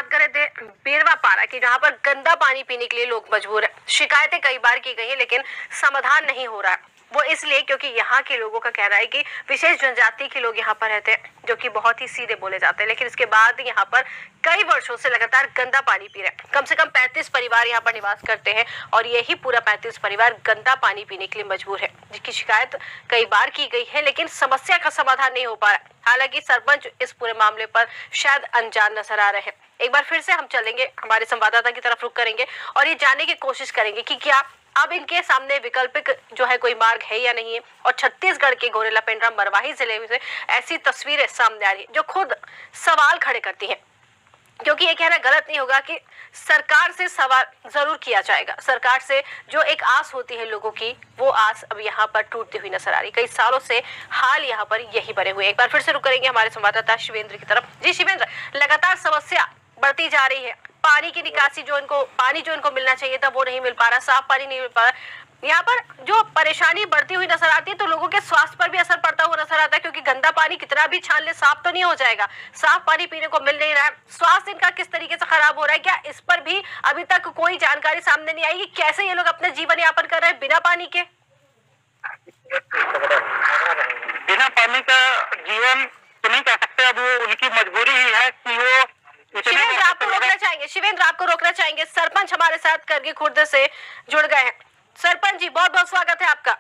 बात कर रहे थे बेरवा पारा की, जहां पर गंदा पानी पीने के लिए लोग मजबूर हैं। शिकायतें कई बार की गई हैं लेकिन समाधान नहीं हो रहा है। वो इसलिए क्योंकि यहाँ के लोगों का कहना है कि विशेष जनजाति के लोग यहाँ पर रहते हैं, जो कि बहुत ही सीधे बोले जाते हैं, लेकिन इसके बाद यहाँ पर कई वर्षों से लगातार गंदा पानी पी रहे हैं। कम से कम 35 परिवार यहाँ पर निवास करते हैं और यही पूरा 35 परिवार गंदा पानी पीने के लिए मजबूर है, जिसकी शिकायत कई बार की गई है लेकिन समस्या का समाधान नहीं हो पा रहा है। हालांकि सरपंच इस पूरे मामले पर शायद अनजान नजर आ रहे हैं। एक बार फिर से हम चलेंगे, हमारे संवाददाता की तरफ रुख करेंगे और ये जानने की कोशिश करेंगे कि क्या अब इनके सामने वैकल्पिक जो है कोई मार्ग है या नहीं है। और छत्तीसगढ़ के गोरेला पेंड्रा मरवाही जिले में से ऐसी तस्वीरें सामने आ रही है जो खुद सवाल खड़े करती हैं, क्योंकि ये कहना गलत नहीं होगा कि सरकार से सवाल जरूर किया जाएगा। सरकार से जो एक आस होती है लोगों की, वो आस अब यहाँ पर टूटती हुई नजर आ रही। कई सालों से हाल यहाँ पर यही बने हुए। एक बार फिर से रुक करेंगे हमारे संवाददाता शिवेंद्र की तरफ। जी शिवेंद्र, लगातार समस्या बढ़ती जा रही है। पानी की निकासी जो इनको मिलना चाहिए था वो नहीं मिल पा रहा, साफ पानी नहीं मिल पा रहा। यहाँ पर जो परेशानी बढ़ती हुई नजर आती है तो लोगों के स्वास्थ्य पर भी असर पड़ता हुआ नजर आता है, क्योंकि गंदा पानी कितना भी छान ले साफ तो नहीं हो जाएगा। साफ पानी पीने को मिल नहीं रहा है। स्वास्थ्य इनका किस तरीके से खराब हो रहा है, क्या इस पर भी अभी तक कोई जानकारी सामने नहीं आई कि कैसे ये लोग अपने जीवन यापन कर रहे हैं बिना पानी के? बिना पानी का जीवन तो नहीं कह सकते, अब वो उनकी मजबूरी ही है कि वो। शिवेंद्र आपको रोकना चाहेंगे। सरपंच हमारे साथ करगी खुर्द से जुड़ गए हैं। सरपंच जी, बहुत बहुत स्वागत है आपका।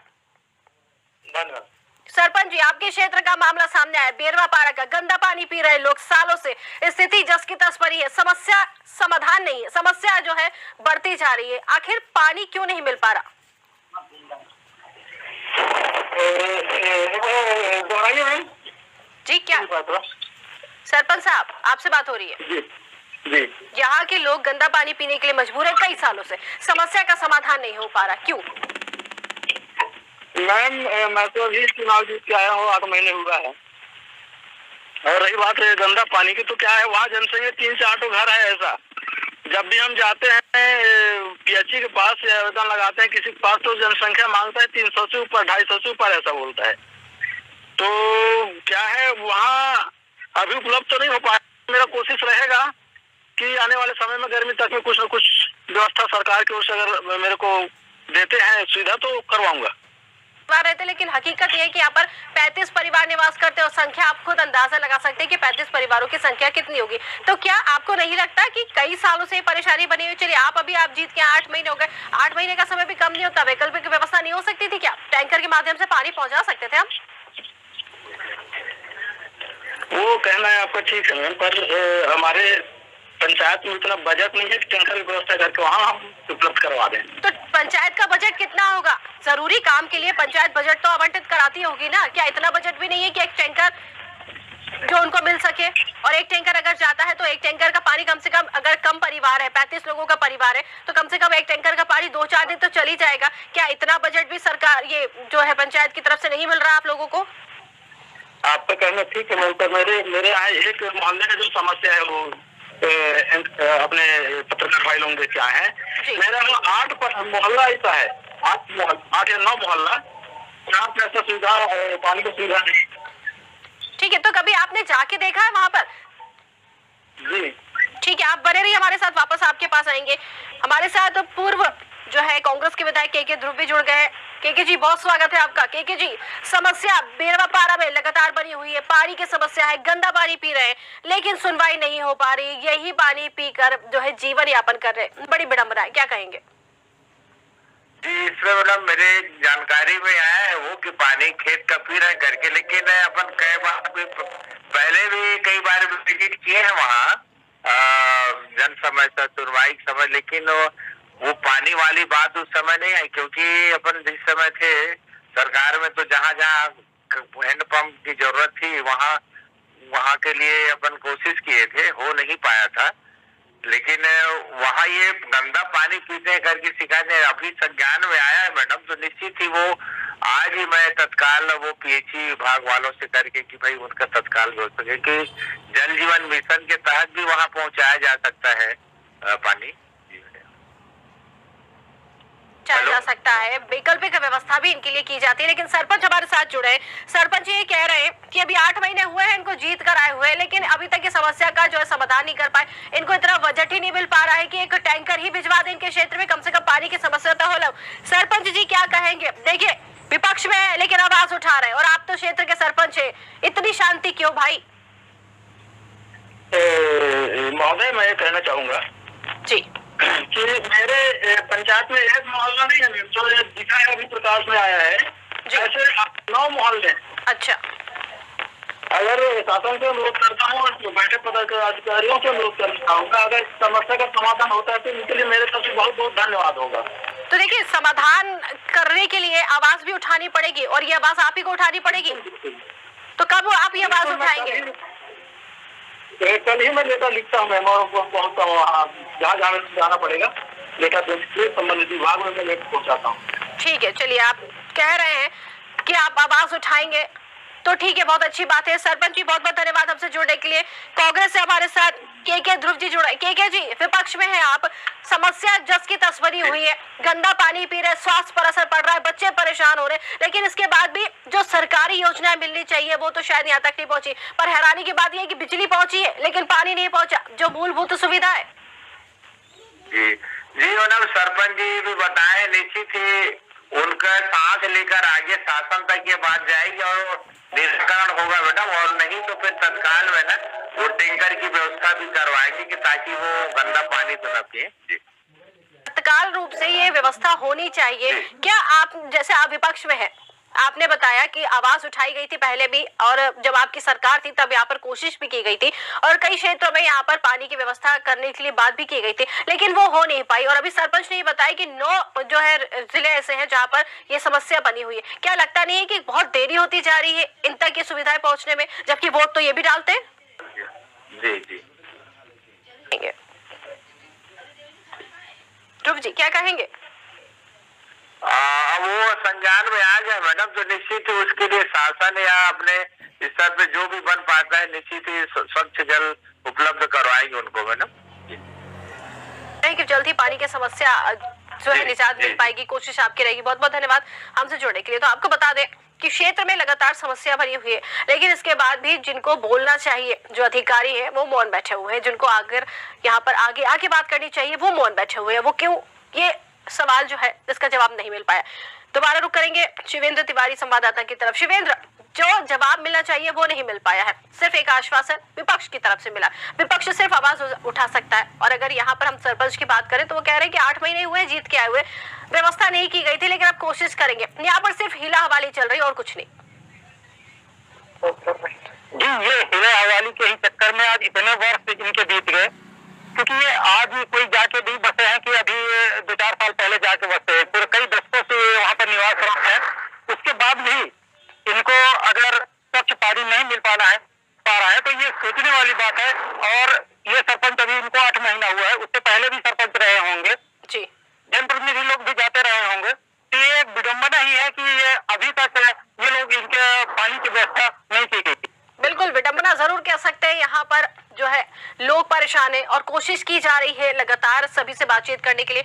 सरपंच जी, आपके क्षेत्र का मामला सामने आया, बेरवा पारा का। गंदा पानी पी रहे लोग सालों से, स्थिति जस की तस पड़ी है। समस्या समाधान नहीं है, समस्या जो है बढ़ती जा रही है। आखिर पानी क्यों नहीं मिल पा रहा? जी क्या सरपंच साहब, आपसे बात हो रही है? जी। यहाँ के लोग गंदा पानी पीने के लिए मजबूर है कई सालों से। समस्या का समाधान नहीं हो पा रहा, क्यों? मैम, मैं तो अभी चुनाव जीत के आया हूँ, 8 महीने हुआ है। और रही बात है गंदा पानी की, तो क्या है, वहाँ जनसंख्या 3 से 8 घर है। ऐसा जब भी हम जाते हैं पीएचई के पास या आवेदन लगाते हैं किसी के पास, तो जनसंख्या मांगता है 300 से ऊपर, 250 से ऊपर, ऐसा बोलता है। तो क्या है, वहाँ अभी उपलब्ध तो नहीं हो पाया। मेरा कोशिश रहेगा कि आने वाले समय में गर्मी तक में कुछ न कुछ व्यवस्था सरकार की ओर से अगर मेरे को देते हैं सुविधा तो करवाऊंगा। रहते, लेकिन हकीकत ये है कि यहाँ पर 35 परिवार निवास करते हैं और संख्या आप खुद अंदाजा लगा सकते हैं कि 35 परिवारों की संख्या कितनी होगी। तो क्या आपको नहीं लगता कि कई सालों से ये परेशानी बनी हुई? चलिए, आप जीत के 8 महीने हो गए, 8 महीने का समय भी कम नहीं होता। वैकल्पिक व्यवस्था नहीं हो सकती थी क्या? टैंकर के माध्यम से पानी पहुंचा सकते थे हम? वो कहना है आपका ठीक है, पर हमारे पंचायत में इतना बजट नहीं है कि टैंकर की व्यवस्था करके वहाँ हम उपलब्ध करवा दें। तो पंचायत का बजट कितना होगा? जरूरी काम के लिए पंचायत बजट तो आवंटित कराती होगी ना? क्या इतना बजट भी नहीं है कि एक टैंकर जो उनको मिल सके? और एक टैंकर अगर जाता है तो एक टैंकर का पानी कम से कम, अगर कम परिवार है, 35 लोगों का परिवार है, तो कम से कम एक टैंकर का पानी 2-4 दिन तो चल ही जाएगा। क्या इतना बजट भी सरकार, ये जो है पंचायत की तरफ से नहीं मिल रहा आप लोगों को? आपका कहना ठीक है, पर मेरे यहाँ एक मोहल्ले में जो समस्या है वो अपने पत्रकार भाई लोग देख के आए हैं। मेरा 8 मोहल्ला ऐसा है, 8 या 9 मोहल्ला जहाँ पे ऐसा सुविधा पानी की सुविधा नहीं। ठीक है, तो कभी आपने जाके देखा है वहाँ पर? जी ठीक है, आप बने रहिए हमारे साथ, वापस आपके पास आएंगे। हमारे साथ पूर्व जो है कांग्रेस के विधायक के ध्रुव भी जुड़ गए। के जी, बहुत स्वागत है आपका। के जी, समस्या बेरवा पारा में लगातार बनी हुई है, पानी की समस्या है, गंदा पानी पी रहे हैं लेकिन सुनवाई नहीं हो पा रही। यही पानी पीकर जो है जीवन यापन कर रहे हैं, बड़ी विडंबना है, क्या कहेंगे? जी, इसमें मतलब मेरे जानकारी में आया है वो कि पानी खेत का पी रहे करके, लेकिन अपन कई बार पहले भी कई बार विजिट किए हैं वहाँ जन समस्या सुनवाई समय, लेकिन वो पानी वाली बात उस समय नहीं आई, क्योंकि अपन जिस समय थे सरकार में तो जहाँ जहाँ हैंडपंप की जरूरत थी वहाँ के लिए अपन कोशिश किए थे, हो नहीं पाया था। लेकिन वहाँ ये गंदा पानी पीते करके शिकायत अभी संज्ञान में आया है मैडम, तो निश्चित ही वो आज ही मैं तत्काल वो पीएचई विभाग वालों से करके कि भाई उनका तत्काल हो सके कि जल जीवन मिशन के तहत भी वहाँ पहुँचाया जा सकता है पानी चला जा सकता है। वैकल्पिक व्यवस्था भी इनके लिए की जाती है। लेकिन सरपंच हमारे साथ जुड़े हैं। सरपंच ये कह रहे हैं कि अभी 8 महीने हुए हैं इनको जीत कर आए हुए हैं, लेकिन अभी तक ये समस्या का जो है समाधान नहीं कर पाए। इनको इतना बजट ही नहीं मिल पा रहा है कि एक टैंकर ही भिजवा दें इनके क्षेत्र में, कम से कम पानी की समस्या तो हो। सरपंच जी क्या कहेंगे? देखिए विपक्ष में है लेकिन आवाज उठा रहे हैं और आप तो क्षेत्र के सरपंच है, इतनी शांति क्यों भाई? महोदय मैं ये कहना चाहूंगा जी कि मेरे पंचायत में एक मोहल्ला नहीं है जो दिखा है अभी प्रकाश में आया है, ऐसे 9 मोहल्ले। अच्छा, अगर शासन से अनुरोध करता हूँ और बैठक पदाधिकारियों से अनुरोध करना चाहूंगा, अगर समस्या का समाधान होता है तो इनके लिए मेरे तरफ से बहुत बहुत धन्यवाद होगा। तो देखिए समाधान करने के लिए आवाज भी उठानी पड़ेगी और ये आवाज आप ही को उठानी पड़ेगी। तो कब आप ये आवाज उठाएंगे? कल ही मैं लेटर लिखता हूँ, मैं पहुँचता हूँ वहाँ जहाँ जाना पड़ेगा, लेटर संबंधित विभाग में मैं लेटर पहुँचाता हूँ। ठीक है, चलिए आप कह रहे हैं कि आप आवाज उठाएंगे तो ठीक है, बहुत अच्छी बात है। सरपंच जी बहुत बहुत धन्यवाद हमसे जुड़ने के लिए। कांग्रेस से हमारे साथ के ध्रुव जी जुड़े। के जी विपक्ष में है आप, समस्या जस की तस बनी हुई है, गंदा पानी पी रहे, स्वास्थ्य पर असर पड़ रहा है, बच्चे परेशान हो रहे, लेकिन इसके बाद भी जो सरकारी योजनाएं मिलनी चाहिए वो तो शायद यहाँ तक नहीं पहुंची। पर हैरानी की बात यह है कि बिजली पहुंची है लेकिन पानी नहीं पहुंचा, जो मूलभूत सुविधा है। जी मैडम, सरपंच जी भी बताए, निश्चित ही उनका साथ लेकर आगे शासन तक ये बात जाएगी और निराकरण होगा मैडम, और नहीं तो फिर तत्काल में ना वो टैंकर की व्यवस्था भी करवाएंगे कि ताकि वो गंदा पानी तो न पिए। जी तत्काल रूप से ये व्यवस्था होनी चाहिए। क्या आप, जैसे आप विपक्ष में हैं, आपने बताया कि आवाज उठाई गई थी पहले भी और जब आपकी सरकार थी तब यहाँ पर कोशिश भी की गई थी और कई क्षेत्रों में यहाँ पर पानी की व्यवस्था करने के लिए बात भी की गई थी, लेकिन वो हो नहीं पाई। और अभी सरपंच ने ये बताया कि 9 जो है जिले ऐसे हैं जहाँ पर ये समस्या बनी हुई है। क्या लगता नहीं है कि बहुत देरी होती जा रही है इन तक ये सुविधाएं पहुंचने में, जबकि वोट तो ये भी डालते हैं? जी ध्रुव जी क्या कहेंगे? वो संज्ञान में आ जाए मैडम तो निश्चित ही उसके लिए शासन या अपने स्तर पे जो भी बन पाता है निश्चित ही स्वच्छ जल उपलब्ध करवाएंगे उनको मैडम। कि जल्द ही पानी की समस्या जो है निजात मिल पाएगी, कोशिश आपकी रहेगी। बहुत बहुत धन्यवाद हमसे जुड़ने के लिए। तो आपको बता दें कि क्षेत्र में लगातार समस्या बनी हुई है, लेकिन इसके बाद भी जिनको बोलना चाहिए, जो अधिकारी हैं वो मौन बैठे हुए हैं, जिनको आकर यहाँ पर आगे बात करनी चाहिए वो मौन बैठे हुए हैं। वो क्यों, ये सवाल जो है इसका जवाब नहीं मिल पाया। दोबारा रुक करेंगे शिवेंद्र तिवारी संवाददाता की तरफ। शिवेंद्र, जो जवाब मिलना चाहिए वो नहीं मिल पाया है, सिर्फ एक आश्वासन विपक्ष की तरफ से मिला। विपक्ष सिर्फ आवाज उठा सकता है और अगर यहाँ पर हम सरपंच की बात करें तो वो कह रहे हैं कि 8 महीने हुए जीत के आए हुए, व्यवस्था नहीं की गई थी लेकिन अब कोशिश करेंगे। यहाँ पर सिर्फ हिला हवाली चल रही है और कुछ नहीं। जी, ये हिला हवाली के ही चक्कर में आज इतने वर्ष इनके बीत गए, क्योंकि ये आज कोई जाके नहीं बसे हैं कि अभी 2-4 साल पहले जाके बसे हैं, पूरे कई दशकों से वहाँ पर निवास रखते हैं। उसके बाद भी इनको अगर स्वच्छ पानी नहीं मिल पा रहा है तो ये सोचने वाली बात है। और ये सरपंच अभी इनको 8 महीना हुआ है, उससे पहले भी सरपंच रहे होंगे जी, जनप्रतिनिधि लोग भी जाते रहे होंगे। तो ये एक विडम्बना ही है कि ये अभी तक ये लोग इनके पानी की व्यवस्था नहीं की गई। बिल्कुल विडंबना जरूर कह सकते हैं। यहाँ पर जो है लोग परेशान हैं और कोशिश की जा रही है लगातार सभी से बातचीत करने के लिए।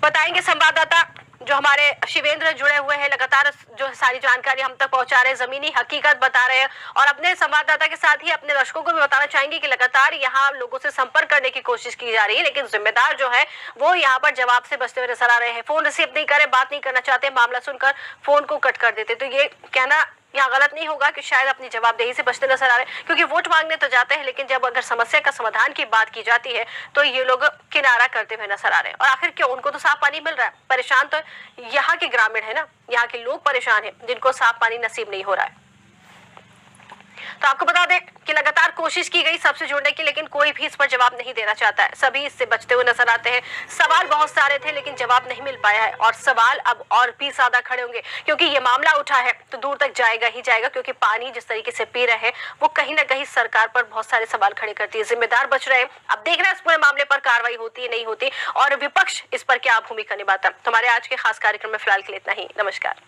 बताएंगे संवाददाता जो हमारे शिवेंद्र जुड़े हुए हैं, लगातार जो सारी जानकारी हम तक पहुंचा रहे हैं, जमीनी हकीकत बता रहे हैं और अपने संवाददाता के साथ ही अपने दर्शकों को भी बताना चाहेंगे कि लगातार यहाँ लोगों से संपर्क करने की कोशिश की जा रही है, लेकिन जिम्मेदार जो है वो यहाँ पर जवाब से बचते हुए नजर आ रहे हैं। फोन रिसीव नहीं करे, बात नहीं करना चाहते, मामला सुनकर फोन को कट कर देते। तो ये कहना यहाँ गलत नहीं होगा कि शायद अपनी जवाबदेही से बचते नजर आ रहे हैं, क्योंकि वोट मांगने तो जाते हैं लेकिन जब अगर समस्या का समाधान की बात की जाती है तो ये लोग किनारा करते हुए नजर आ रहे हैं। और आखिर क्यों, उनको तो साफ पानी मिल रहा है। परेशान तो यहाँ के ग्रामीण है ना, यहाँ के लोग परेशान हैं जिनको साफ पानी नसीब नहीं हो रहा है। तो आपको बता दें कि लगातार कोशिश की गई सबसे जुड़ने की, लेकिन कोई भी इस पर जवाब नहीं देना चाहता है। सभी इससे बचते हुए नजर आते हैं। सवाल बहुत सारे थे लेकिन जवाब नहीं मिल पाया है और सवाल अब और भी ज्यादा खड़े होंगे, क्योंकि ये मामला उठा है तो दूर तक जाएगा ही जाएगा। क्योंकि पानी जिस तरीके से पी रहे हैं वो कहीं ना कहीं सरकार पर बहुत सारे सवाल खड़े करती है। जिम्मेदार बच रहे हैं। अब देख रहे हैं इस पूरे मामले पर कार्रवाई होती है नहीं होती और विपक्ष इस पर क्या भूमिका निभाता। हमारे आज के खास कार्यक्रम में फिलहाल के लिए इतना ही। नमस्कार।